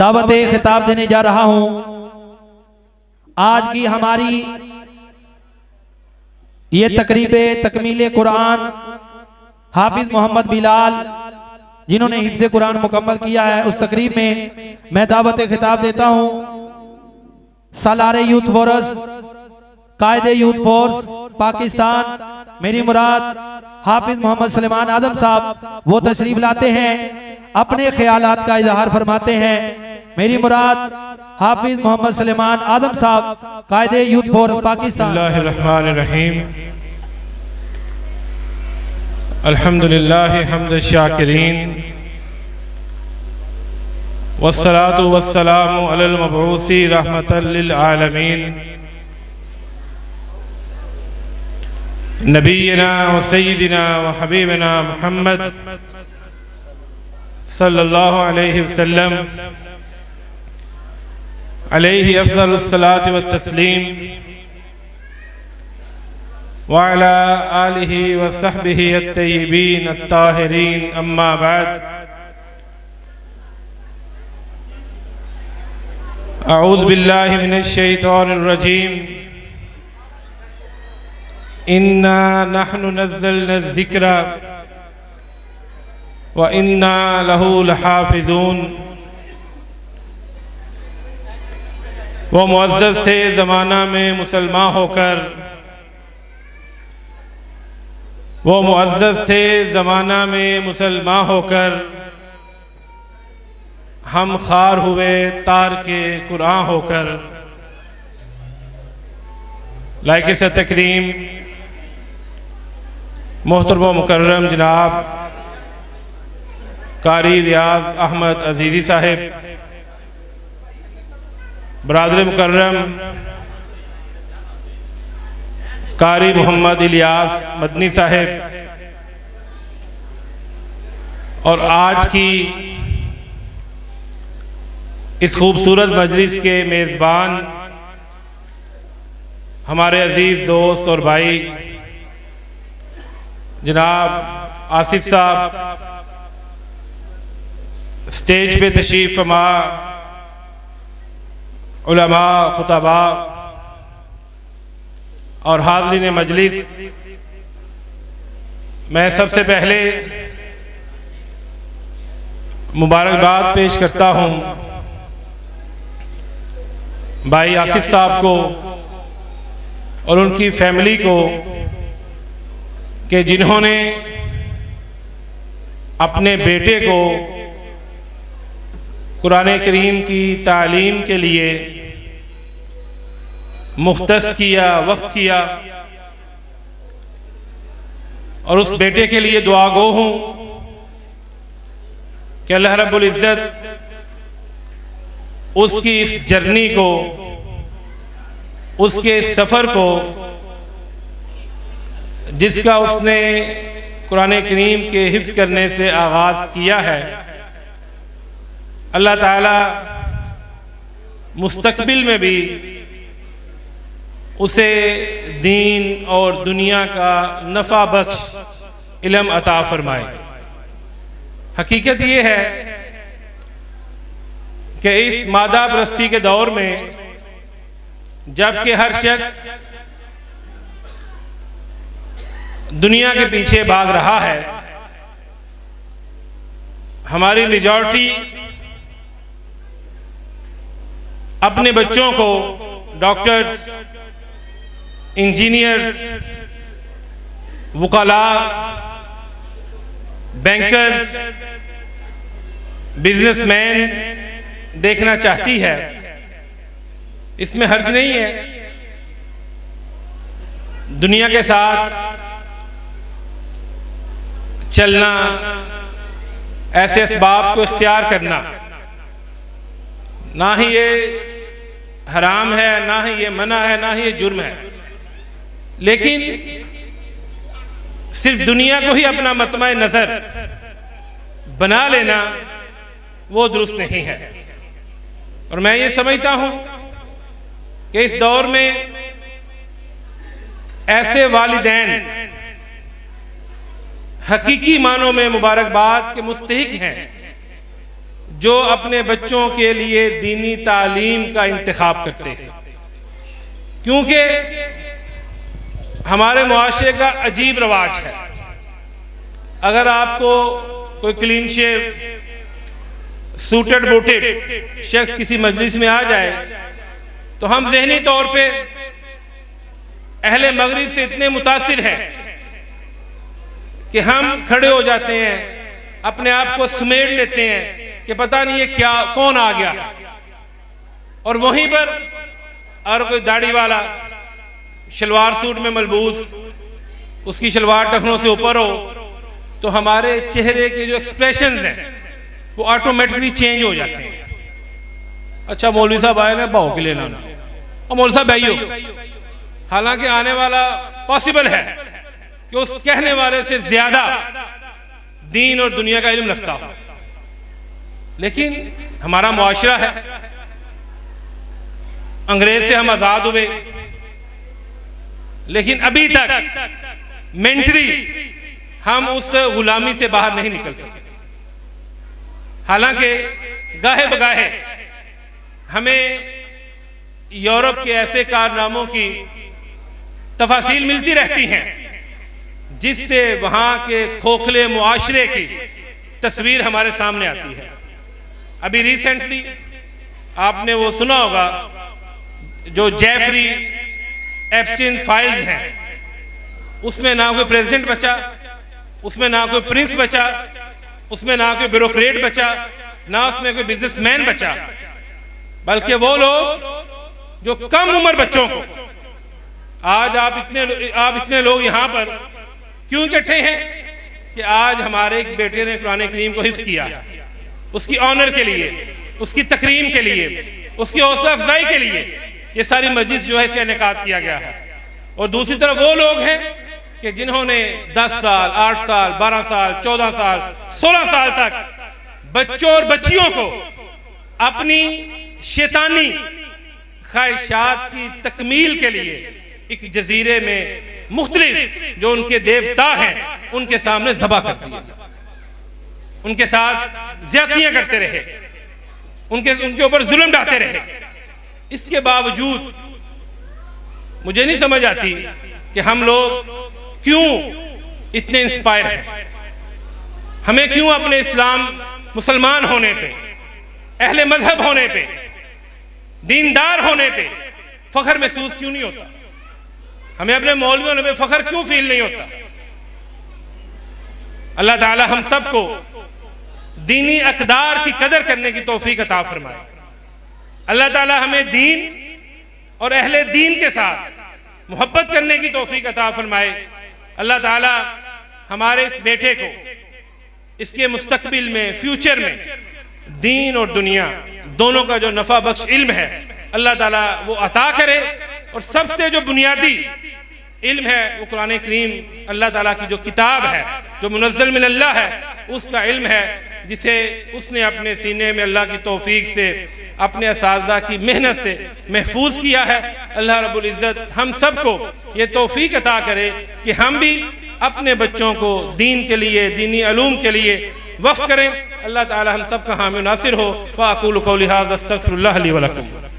दावत खिताब देने जा रहा हूं। आज की हमारी ये तकरीब तकमील कुरान हाफिज मोहम्मद बिलाल जिन्होंने हिफ्ज़ कुरान मुकम्मल किया है, उस तकरीब में मैं दावत खिताब देता हूं। सालारे यूथ फोर्स, कायदे यूथ फोर्स पाकिस्तान, मेरी मुराद हाफिज मोहम्मद सलेमान आदम साहब वो तशरीफ लाते हैं, अपने ख्यालात का इजहार फरमाते हैं। मेरी मुराद हाफिज मोहम्मद सलेमान आदम साहब, कायदे यूथ फोर्स पाकिस्तान। बिस्मिल्लाहिर्रहमानिर्रहीम। अल्हम्दुलिल्लाह हम्द शाकिरीन वस्सलातु वस्सलामु अलल मबऊसी रहमतल लिल आलमीन नबीना व सय्यिदिना व हबीबना मुहम्मद सल्लल्लाहु अलैहि वसल्लम अलैहि अफ़ज़लुस सलाति व तस्लीम व अला आलिहि व सहबिहि अत्तय्यिबीन अत्ताहिरीन, अम्मा बाद। अऊज़ु बिल्लाहि मिनश शैतानिर रजीम। इन्ना नहनु नज़्ज़लना ज़िक्रा व इन्ना लहू लहाफ़िज़ून। वो मुअज़्ज़ज़ थे ज़माना में मुसलमान होकर, वो मुअज़्ज़ज़ थे ज़माना में मुसलमान होकर, हम खार हुए तार के कुरान होकर। लायक से तकरीम मोहतरम व मुकर्रम जनाब कारी रियाज अहमद अजीज़ी साहिब, बरादर मुकर्रम कारी मोहम्मद इलियास मदनी साहिब, और आज की इस खूबसूरत मजलिस के मेज़बान हमारे अजीज़ दोस्त और भाई जनाब आसिफ साहब, स्टेज पे तशरीफ़ फरमा, उलमा, खुतबा और हाज़रीन मजलिस, मैं सबसे पहले मुबारकबाद पेश करता हूँ भाई आसिफ साहब को और उनकी फैमिली को कि जिन्होंने अपने बेटे को कुरान करीम की तालीम के लिए मुख्तस किया, वक्फ किया, और उस बेटे के लिए दुआ गो हूँ कि अल्लाह रब्बुल इज़्ज़त उसकी इस जर्नी को, उसके इस सफ़र को जिसका उसने कुरान करीम के हिफ्ज़ करने से आगाज़ किया है, अल्लाह ताला मुस्तक़बिल में भी उसे दीन और दुनिया का नफ़ा बख्श इल्म अता फरमाए। हकीकत ये है कि इस मादा परस्ती के दौर में जबकि हर शख्स दुनिया के पीछे भाग रहा है, हमारी मेजॉरिटी अपने बच्चों को डॉक्टर्स, इंजीनियर्स, वकाला, बैंकर्स, बिजनेसमैन देखना चाहती है। इसमें हर्ज नहीं है। दुनिया के साथ चलना, ऐसे असबाब को इख्तियार करना, ना ही ये हराम है, ना ही ये मना है, ना ही ये जुर्म है, लेकिन सिर्फ दुनिया को ही अपना मतमा नज़र बना लेना वो दुरुस्त नहीं है। और मैं ये समझता हूँ कि इस दौर में ऐसे वालिदैन हकीकी मानों में मुबारकबाद के मुस्तहिक हैं जो अपने बच्चों के लिए दीनी तालीम का इंतखाब करते हैं, क्योंकि हमारे मुआशरे का अजीब रवाज है। अगर आपको कोई क्लीन शेव सूटेड बूटेड शख्स किसी मजलिस में आ जाए तो हम ज़हनी तौर पे अहले मगरिब से इतने मुतासिर हैं कि हम खड़े हो जाते हैं, अपने आप को समेट लेते हैं कि पता नहीं ये क्या कौन आ गया। और वहीं पर और कोई दाढ़ी वाला शलवार सूट में मलबूस, उसकी शलवार टखनों से ऊपर हो, तो हमारे चेहरे के जो एक्सप्रेशंस हैं वो ऑटोमेटिकली चेंज हो जाते हैं। अच्छा मौलवी साहब आए ना, बाहो के लिए लाना, और मौलवी साहब आइयो। हालांकि आने वाला पॉसिबल है कि उस कहने वाले से ज्यादा दीन और दुनिया का इल्म रखता हो, लेकिन हमारा मुआशरा है, अंग्रेज से हम आजाद हुए लेकिन अभी तक मेंटली हम उस गुलामी से बाहर नहीं निकल सके। हालांकि गाहे बगाहे हमें यूरोप के ऐसे कारनामों की तफासील मिलती रहती हैं जिससे वहाँ के खोखले मुआशरे की तस्वीर हमारे सामने आती है। अभी रिसेंटली आपने वो सुना होगा जो जेफरी एप्स्टीन फाइल्स हैं, उसमें ना कोई प्रेसिडेंट बचा, उसमें ना कोई प्रिंस बचा, उसमें ना कोई ब्यूरोक्रेट बचा, ना उसमें कोई बिजनेसमैन बचा, बल्कि वो लोग जो कम उम्र बच्चों को, आज आप इतने लोग यहाँ पर क्यों इकट्ठे हैं कि आज हमारे एक बेटे ने कुरान करीम को हिफ्ज़ किया, उसकी ऑनर के लिए, उसकी तकरीम के लिए, उसकी हौसला अफजाई के लिए ये सारी मजलिस जो है इसका इनेकाद किया गया है। और दूसरी तरफ वो लोग हैं कि जिन्होंने 10 साल 8 साल 12 साल 14 साल 16 साल तक बच्चों और बच्चियों को अपनी शैतानी ख्वाहिशात की तकमील के लिए एक जजीरे में मुख्तलिफ जो उनके देवता हैं उनके सामने ज़बह कर दिया, उनके साथ ज्यादतियां करते रहे, उनके ऊपर जुल्म ढाते रहे। इसके बावजूद मुझे नहीं समझ आती कि हम लोग क्यों इतने इंस्पायर हैं, हमें क्यों अपने इस्लाम मुसलमान होने पे, अहले मजहब होने पे, दीनदार होने पे फख्र महसूस क्यों नहीं होता, हमें अपने मौलवी होने पे फख्र क्यों फील नहीं होता। अल्लाह ताला हम सबको दीनी अक़दार की कदर करने की तौफीक अता फरमाए। अल्लाह ताला हमें दीन और अहले दीन के साथ मोहब्बत करने की तौफीक अता फरमाए। अल्लाह ताला हमारे इस बेटे को इसके मुस्तकबिल में, फ्यूचर में दीन और दुनिया दोनों का जो नफ़ा बख्श इल्म है अल्लाह ताला वो अता करे। और सबसे जो बुनियादी इल्म है वो कुरान करीम अल्लाह ताला की जो किताब है, जो मुनज़्ज़ल मिन अल्लाह है, उसका इल्म है, जिसे उसने अपने सीने में अल्लाह की तौफीक से, अपने असातिज़ा की मेहनत से महफूज किया है। अल्लाह रब्बुल इज़्ज़त हम सबको ये तौफीक अता करे कि हम भी अपने बच्चों को दीन के लिए, दीनी अलूम के लिए वफ़ करें। अल्लाह ताला हम सब का हामी नासिर हो। फ़अक़ूलु क़ौली हाज़ा अस्तग़फ़िरुल्लाह ली व लकुम।